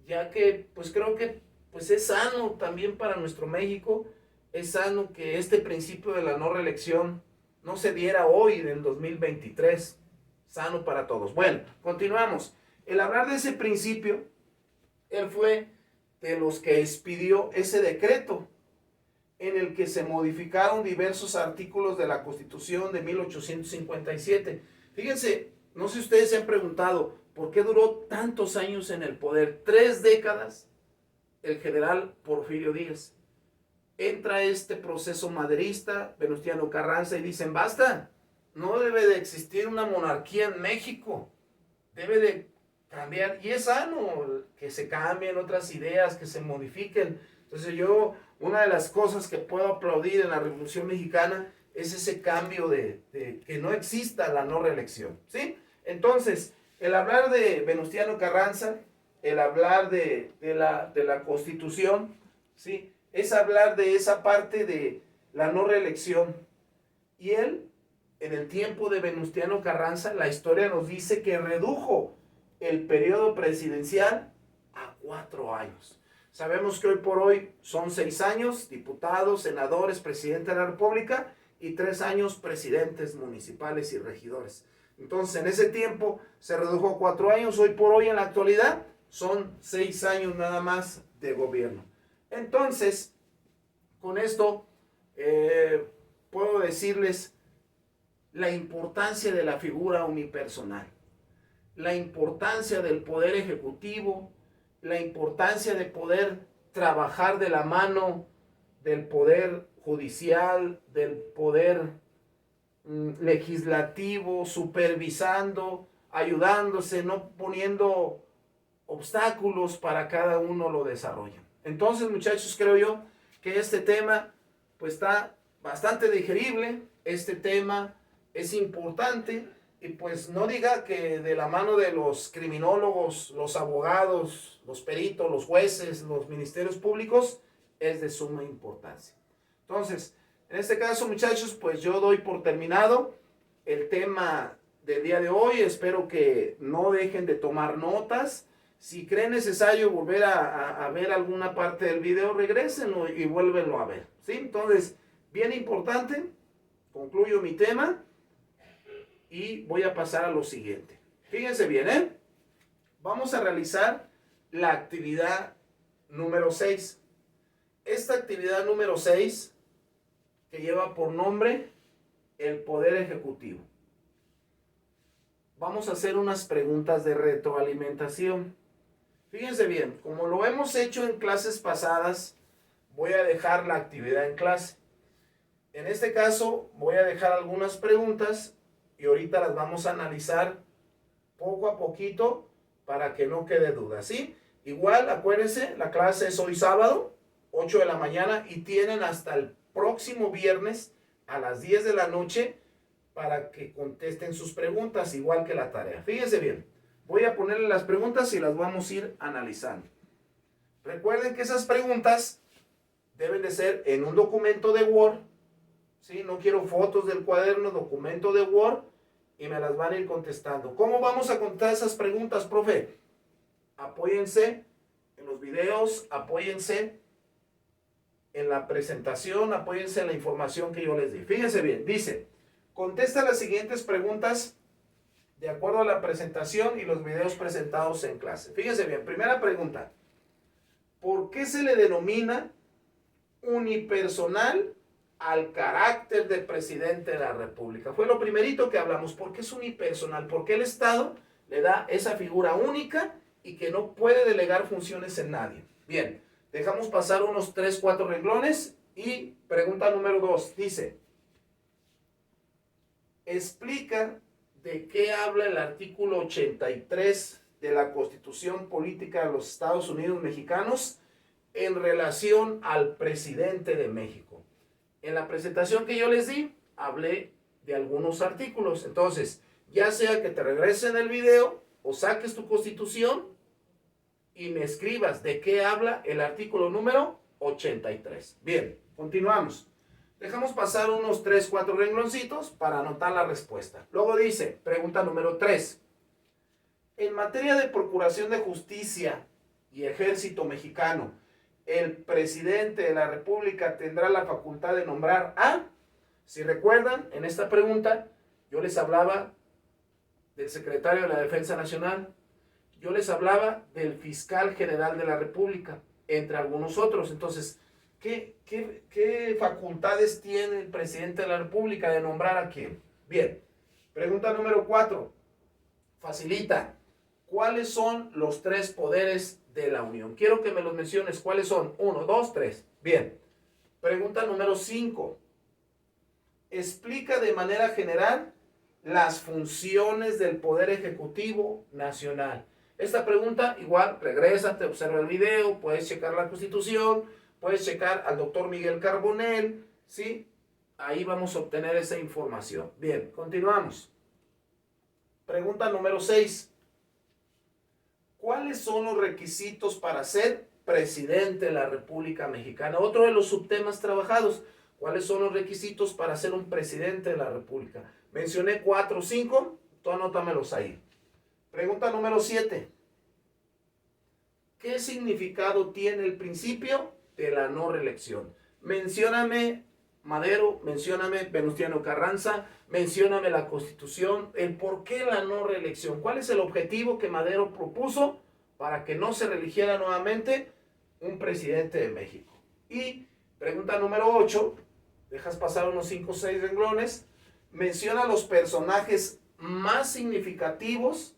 ya que pues creo que pues es sano también para nuestro México, es sano que este principio de la no reelección no se diera hoy en el 2023, sano para todos. Bueno, continuamos. El hablar de ese principio, él fue de los que expidió ese decreto en el que se modificaron diversos artículos de la Constitución de 1857. Fíjense, no sé si ustedes se han preguntado, ¿por qué duró tantos años en el poder? 3 décadas el general Porfirio Díaz. Entra este proceso maderista, Venustiano Carranza, y dicen, basta, no debe de existir una monarquía en México, debe de cambiar, y es sano que se cambien otras ideas, que se modifiquen. Entonces una de las cosas que puedo aplaudir en la Revolución Mexicana es ese cambio de que no exista la no reelección, ¿sí? Entonces, el hablar de Venustiano Carranza, el hablar de la Constitución, ¿sí?, es hablar de esa parte de la no reelección. Y él, en el tiempo de Venustiano Carranza, la historia nos dice que redujo el periodo presidencial a 4 años. Sabemos que hoy por hoy son 6 años, diputados, senadores, presidente de la República, y 3 años presidentes municipales y regidores. Entonces, en ese tiempo se redujo a 4 años, hoy por hoy en la actualidad son 6 años nada más de gobierno. Entonces, con esto puedo decirles la importancia de la figura unipersonal, la importancia del poder ejecutivo, la importancia de poder trabajar de la mano del poder judicial, del poder legislativo, supervisando, ayudándose, no poniendo obstáculos para cada uno lo desarrollen. Entonces, muchachos, creo yo que este tema pues está bastante digerible, este tema es importante, y pues no diga que de la mano de los criminólogos, los abogados, los peritos, los jueces, los ministerios públicos, es de suma importancia. Entonces, en este caso, muchachos, pues yo doy por terminado el tema del día de hoy. Espero que no dejen de tomar notas. Si creen necesario volver a ver alguna parte del video, regrésenlo y vuélvenlo a ver, ¿sí? Entonces, bien importante, concluyo mi tema y voy a pasar a lo siguiente. Fíjense bien, ¿eh? Vamos a realizar la actividad número 6. Esta actividad número 6, que lleva por nombre el Poder Ejecutivo. Vamos a hacer unas preguntas de retroalimentación. Fíjense bien, como lo hemos hecho en clases pasadas, voy a dejar la actividad en clase. En este caso voy a dejar algunas preguntas y ahorita las vamos a analizar poco a poquito para que no quede duda, ¿sí? Igual, acuérdense, la clase es hoy sábado, 8 de la mañana, y tienen hasta el próximo viernes a las 10 de la noche para que contesten sus preguntas, igual que la tarea. Fíjense bien, voy a ponerle las preguntas y las vamos a ir analizando. Recuerden que esas preguntas deben de ser en un documento de Word, ¿sí? No quiero fotos del cuaderno, documento de Word, y me las van a ir contestando. ¿Cómo vamos a contestar esas preguntas, profe? Apóyense en los videos, apóyense en la presentación, apóyense en la información que yo les di. Fíjense bien, dice, contesta las siguientes preguntas de acuerdo a la presentación y los videos presentados en clase. Fíjense bien, primera pregunta, ¿por qué se le denomina unipersonal al carácter de presidente de la República? Fue lo primerito que hablamos. ¿Por qué es unipersonal? Porque el Estado le da esa figura única y que no puede delegar funciones en nadie. Bien, dejamos pasar unos 3, 4 renglones y pregunta número 2. Dice, explica de qué habla el artículo 83 de la Constitución Política de los Estados Unidos Mexicanos en relación al presidente de México. En la presentación que yo les di, hablé de algunos artículos. Entonces, ya sea que te regresen el video o saques tu Constitución y me escribas de qué habla el artículo número 83. Bien, continuamos. Dejamos pasar unos 3, 4 rengloncitos para anotar la respuesta. Luego dice, pregunta número 3. En materia de procuración de justicia y ejército mexicano, el presidente de la República tendrá la facultad de nombrar a... Si recuerdan, en esta pregunta yo les hablaba del secretario de la Defensa Nacional, yo les hablaba del fiscal general de la República, entre algunos otros. Entonces, ¿qué facultades tiene el presidente de la República de nombrar a quién? Bien, pregunta número 4. Facilita. ¿Cuáles son los 3 poderes de la Unión? Quiero que me los menciones. ¿Cuáles son? 1, 2, 3. Bien. Pregunta número 5. Explica de manera general las funciones del Poder Ejecutivo Nacional. Esta pregunta, igual, regrésate, observa el video, puedes checar la Constitución, puedes checar al doctor Miguel Carbonell, ¿sí? Ahí vamos a obtener esa información. Bien, continuamos. Pregunta número 6. ¿Cuáles son los requisitos para ser presidente de la República Mexicana? Otro de los subtemas trabajados. ¿Cuáles son los requisitos para ser un presidente de la República? Mencioné 4 o 5, tú anótamelos ahí. Pregunta número 7. ¿Qué significado tiene el principio de la no reelección? Mencióname Madero, mencióname Venustiano Carranza, mencióname la Constitución, el por qué la no reelección. ¿Cuál es el objetivo que Madero propuso para que no se reeligiera nuevamente un presidente de México? Y pregunta número 8, dejas pasar unos 5 o 6 renglones, menciona los personajes más significativos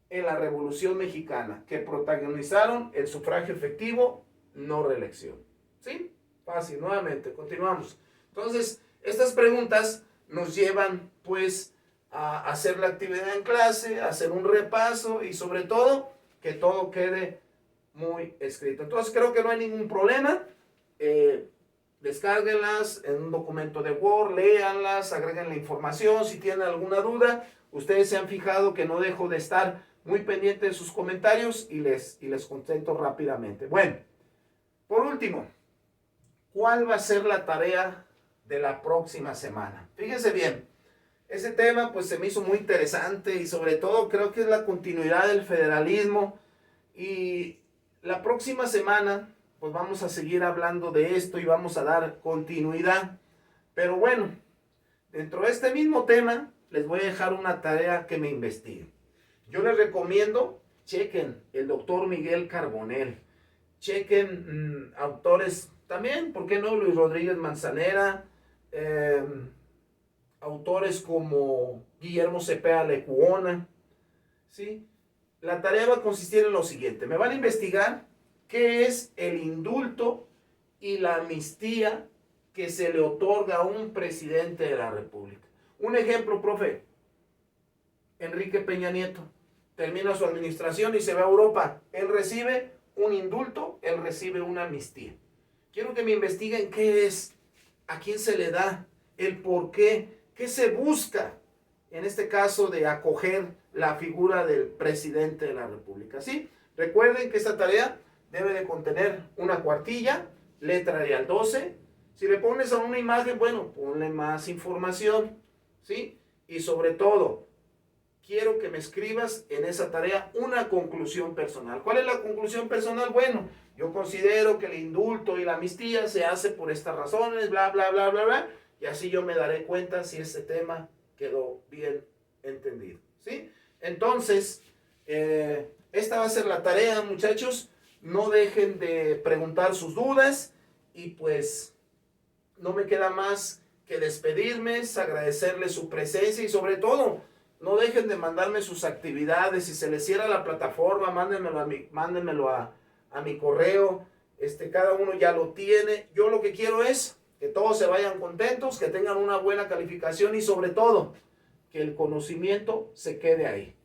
en la Revolución Mexicana que protagonizaron el sufragio efectivo, no reelección. ¿Sí? Fácil, nuevamente, continuamos. Entonces, estas preguntas nos llevan, pues, a hacer la actividad en clase, a hacer un repaso y, sobre todo, que todo quede muy escrito. Entonces, creo que no hay ningún problema. Descárguenlas en un documento de Word, léanlas, agreguen la información. Si tienen alguna duda, ustedes se han fijado que no dejo de estar muy pendiente de sus comentarios y les contesto rápidamente. Bueno, por último, ¿cuál va a ser la tarea de la próxima semana? Fíjense bien, ese tema pues se me hizo muy interesante y sobre todo creo que es la continuidad del federalismo y la próxima semana pues vamos a seguir hablando de esto y vamos a dar continuidad. Pero bueno, dentro de este mismo tema les voy a dejar una tarea que me investiguen. Yo les recomiendo, chequen el doctor Miguel Carbonell, chequen autores también, ¿por qué no? Luis Rodríguez Manzanera, autores como Guillermo Cepeda Lecuona, ¿sí? La tarea va a consistir en lo siguiente, me van a investigar qué es el indulto y la amnistía que se le otorga a un presidente de la República. Un ejemplo, profe. Enrique Peña Nieto termina su administración y se va a Europa. Él recibe un indulto, él recibe una amnistía. Quiero que me investiguen qué es, a quién se le da, el por qué se busca, en este caso, de acoger la figura del presidente de la República. ¿Sí? Recuerden que esta tarea debe de contener una cuartilla, letra de al 12. Si le pones a una imagen, bueno, ponle más información, ¿sí? Y sobre todo, quiero que me escribas en esa tarea una conclusión personal. ¿Cuál es la conclusión personal? Bueno, yo considero que el indulto y la amnistía se hace por estas razones, bla, bla, bla, bla, bla, y así yo me daré cuenta si este tema quedó bien entendido, ¿sí? Entonces, esta va a ser la tarea, muchachos. No dejen de preguntar sus dudas y pues no me queda más que despedirme, agradecerles su presencia y sobre todo, no dejen de mandarme sus actividades. Si se les cierra la plataforma, mándenmelo a mi correo. Cada uno ya lo tiene. Yo lo que quiero es que todos se vayan contentos, que tengan una buena calificación y sobre todo, que el conocimiento se quede ahí.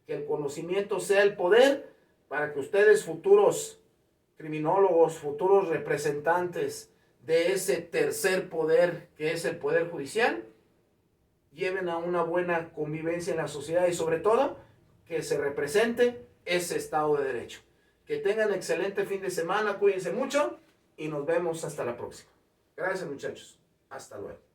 Que el conocimiento sea el poder para que ustedes, futuros criminólogos, futuros representantes de ese tercer poder que es el Poder Judicial, lleven a una buena convivencia en la sociedad y sobre todo que se represente ese Estado de Derecho. Que tengan excelente fin de semana, cuídense mucho y nos vemos hasta la próxima. Gracias, muchachos. Hasta luego.